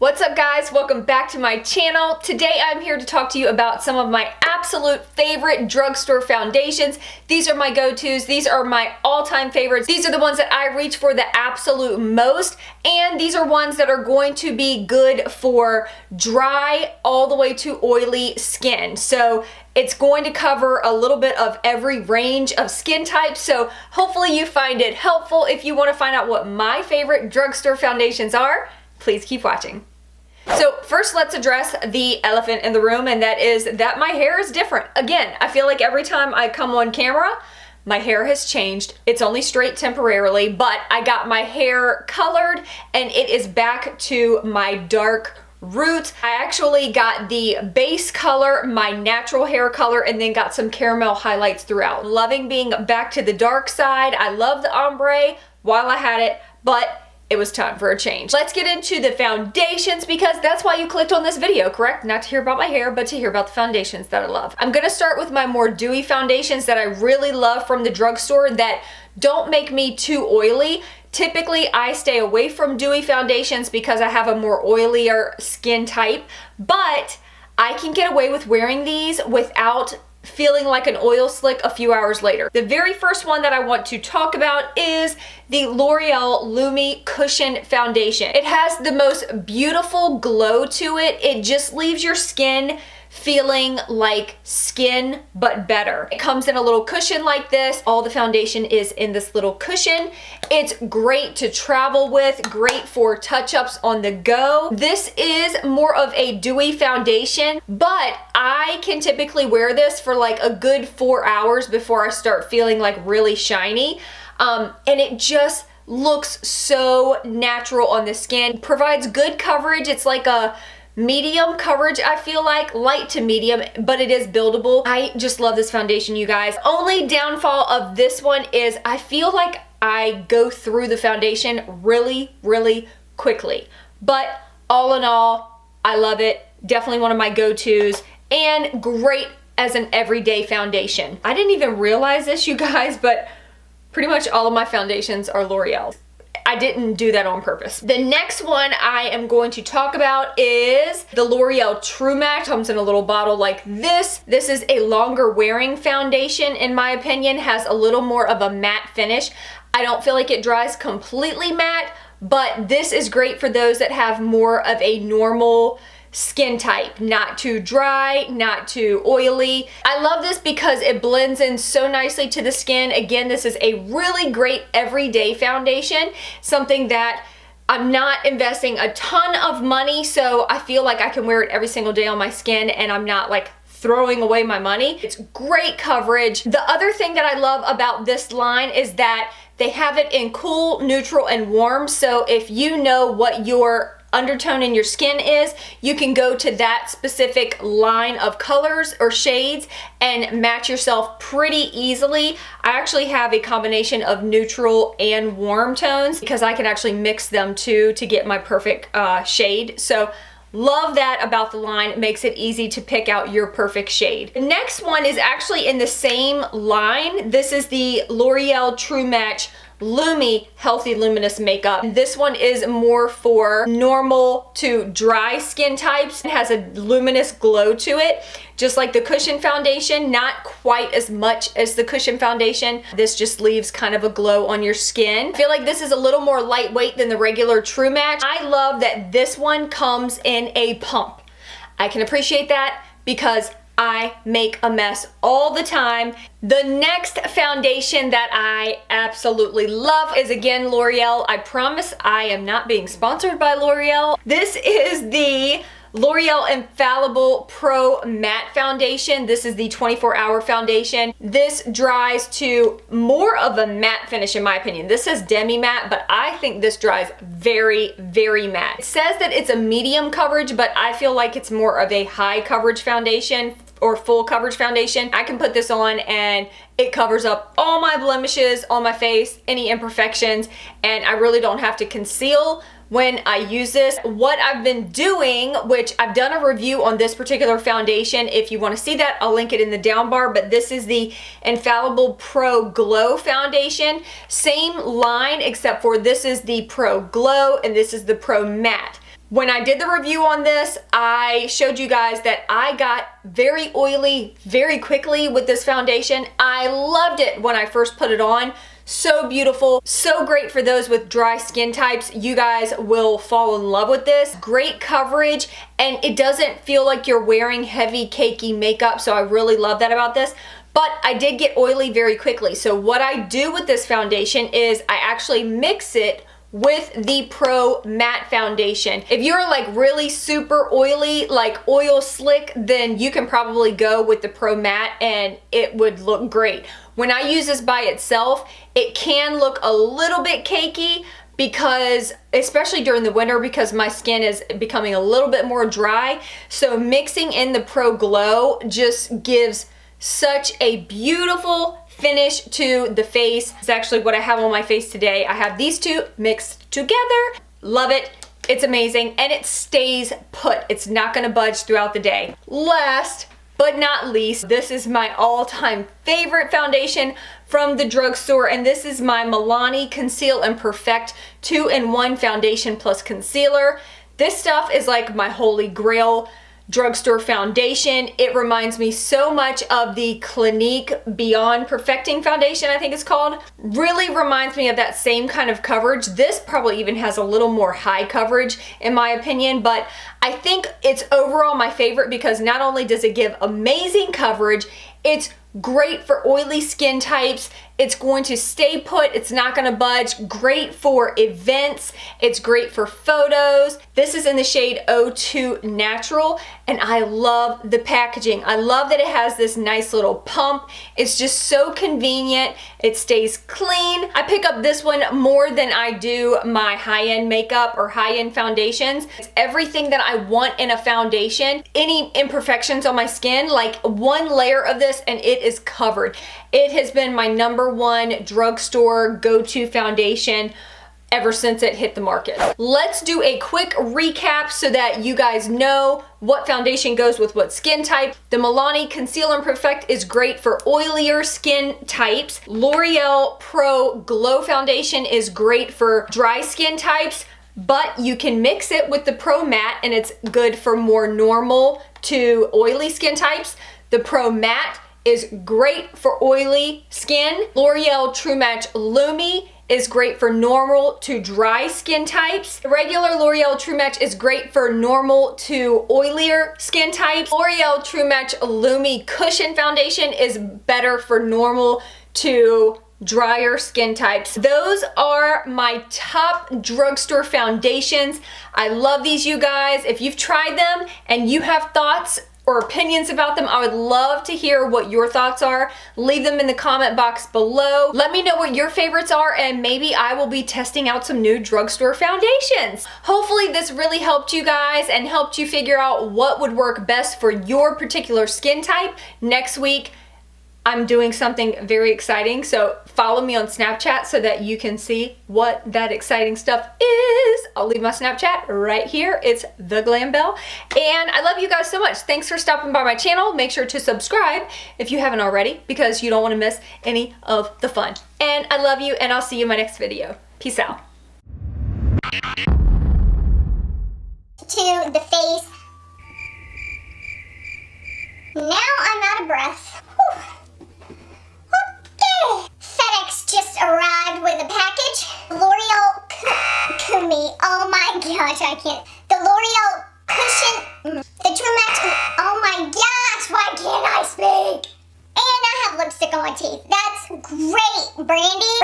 What's up guys, welcome back to my channel. Today I'm here to talk to you about some of my absolute favorite drugstore foundations. These are my go-tos, these are my all-time favorites. These are the ones that I reach for the absolute most, and these are ones that are going to be good for dry all the way to oily skin. So it's going to cover a little bit of every range of skin types, so hopefully you find it helpful. If you want to find out what my favorite drugstore foundations are, please keep watching. So first, let's address the elephant in the room, and that is that my hair is different. Again, I feel like every time I come on camera, my hair has changed. It's only straight temporarily, but I got my hair colored and it is back to my dark roots. I actually got the base color, my natural hair color, and then got some caramel highlights throughout. Loving being back to the dark side. I love the ombre while I had it, but it was time for a change. Let's get into the foundations, because that's why you clicked on this video, correct? Not to hear about my hair, but to hear about the foundations that I love. I'm gonna start with my more dewy foundations that I really love from the drugstore that don't make me too oily. Typically, I stay away from dewy foundations because I have a more oilier skin type, but I can get away with wearing these without feeling like an oil slick a few hours later. The very first one that I want to talk about is the Loreal Lumi Cushion Foundation. It has the most beautiful glow to it. It just leaves your skin feeling like skin, but better. It comes in a little cushion like this. All the foundation is in this little cushion. It's great to travel with, great for touch-ups on the go. This is more of a dewy foundation, but I can typically wear this for like a good 4 hours before I start feeling like really shiny. And it just looks so natural on the skin. Provides good coverage. It's like a medium coverage, I feel like, light to medium, but it is buildable. I just love this foundation, you guys. Only downfall of this one is I feel like I go through the foundation really, really quickly. But all in all, I love it. Definitely one of my go-tos and great as an everyday foundation. I didn't even realize this, you guys, but pretty much all of my foundations are L'Oreal. I didn't do that on purpose. The next one I am going to talk about is the L'Oreal True Match. Comes in a little bottle like this. This is a longer wearing foundation, in my opinion. Has a little more of a matte finish. I don't feel like it dries completely matte, but this is great for those that have more of a normal skin type, not too dry, not too oily. I love this because it blends in so nicely to the skin. Again, this is a really great everyday foundation, something that I'm not investing a ton of money, so I feel like I can wear it every single day on my skin and I'm not like throwing away my money. It's great coverage. The other thing that I love about this line is that they have it in cool, neutral, and warm, so if you know what your undertone in your skin is, you can go to that specific line of colors or shades and match yourself pretty easily. I actually have a combination of neutral and warm tones because I can actually mix them too to get my perfect shade. So love that about the line. It makes it easy to pick out your perfect shade. The next one is actually in the same line. This is the L'Oreal True Match Lumi Healthy Luminous Makeup. This one is more for normal to dry skin types. It has a luminous glow to it, just like the Cushion Foundation, not quite as much as the Cushion Foundation. This just leaves kind of a glow on your skin. I feel like this is a little more lightweight than the regular True Match. I love that this one comes in a pump. I can appreciate that because I make a mess all the time. The next foundation that I absolutely love is again L'Oreal. I promise I am not being sponsored by L'Oreal. This is the L'Oreal Infallible Pro Matte Foundation. This is the 24-hour foundation. This dries to more of a matte finish in my opinion. This says demi matte, but I think this dries very, very matte. It says that it's a medium coverage, but I feel like it's more of a high coverage foundation or full coverage foundation. I can put this on and it covers up all my blemishes on my face, any imperfections, and I really don't have to conceal when I use this. What I've been doing, which I've done a review on this particular foundation. If you want to see that, I'll link it in the down bar, but this is the Infallible Pro Glow Foundation. Same line, except for this is the Pro Glow and this is the Pro Matte. When I did the review on this, I showed you guys that I got very oily very quickly with this foundation. I loved it when I first put it on. So beautiful, so great for those with dry skin types. You guys will fall in love with this. Great coverage, and it doesn't feel like you're wearing heavy, cakey makeup, so I really love that about this. But I did get oily very quickly. So what I do with this foundation is I actually mix it with the Pro Matte Foundation. If you're like really super oily, like oil slick, then you can probably go with the Pro Matte and it would look great. When I use this by itself, it can look a little bit cakey because, especially during the winter, because my skin is becoming a little bit more dry. So mixing in the Pro Glow just gives such a beautiful finish to the face. It's actually what I have on my face today. I have these two mixed together. Love it. It's amazing, and it stays put. It's not gonna budge throughout the day. Last but not least, this is my all-time favorite foundation from the drugstore, and this is my Milani Conceal and Perfect 2-in-1 Foundation plus Concealer. This stuff is like my holy grail drugstore foundation. It reminds me so much of the Clinique Beyond Perfecting Foundation, I think it's called. Really reminds me of that same kind of coverage. This probably even has a little more high coverage in my opinion, but I think it's overall my favorite because not only does it give amazing coverage, it's great for oily skin types. It's going to stay put. It's not going to budge. Great for events. It's great for photos. This is in the shade 02 Natural, and I love the packaging. I love that it has this nice little pump. It's just so convenient. It stays clean. I pick up this one more than I do my high-end makeup or high-end foundations. It's everything that I want in a foundation. Any imperfections on my skin, like one layer of this and it is covered. It has been my #1 drugstore go-to foundation ever since it hit the market. Let's do a quick recap so that you guys know what foundation goes with what skin type. The Milani Conceal and Perfect is great for oilier skin types. L'Oreal Pro Glow Foundation is great for dry skin types, but you can mix it with the Pro Matte and it's good for more normal to oily skin types. The Pro Matte is great for oily skin. L'Oreal True Match Lumi is great for normal to dry skin types. The regular L'Oreal True Match is great for normal to oilier skin types. L'Oreal True Match Lumi Cushion Foundation is better for normal to drier skin types. Those are my top drugstore foundations. I love these, you guys. If you've tried them and you have thoughts or opinions about them, I would love to hear what your thoughts are. Leave them in the comment box below. Let me know what your favorites are, and maybe I will be testing out some new drugstore foundations. Hopefully this really helped you guys and helped you figure out what would work best for your particular skin type. Next week, I'm doing something very exciting, so follow me on Snapchat so that you can see what that exciting stuff is. I'll leave my Snapchat right here. It's the GlamBelle, and I love you guys so much. Thanks for stopping by my channel. Make sure to subscribe if you haven't already because you don't want to miss any of the fun. And I love you, and I'll see you in my next video. Peace out. To the face. Now I'm out of breath. Whew. FedEx just arrived with a package. L'Oreal Kumi. Oh my gosh, I can't. The L'Oreal Cushion. The True Match. Oh my gosh, why can't I speak? And I have lipstick on my teeth. That's great, Brandy.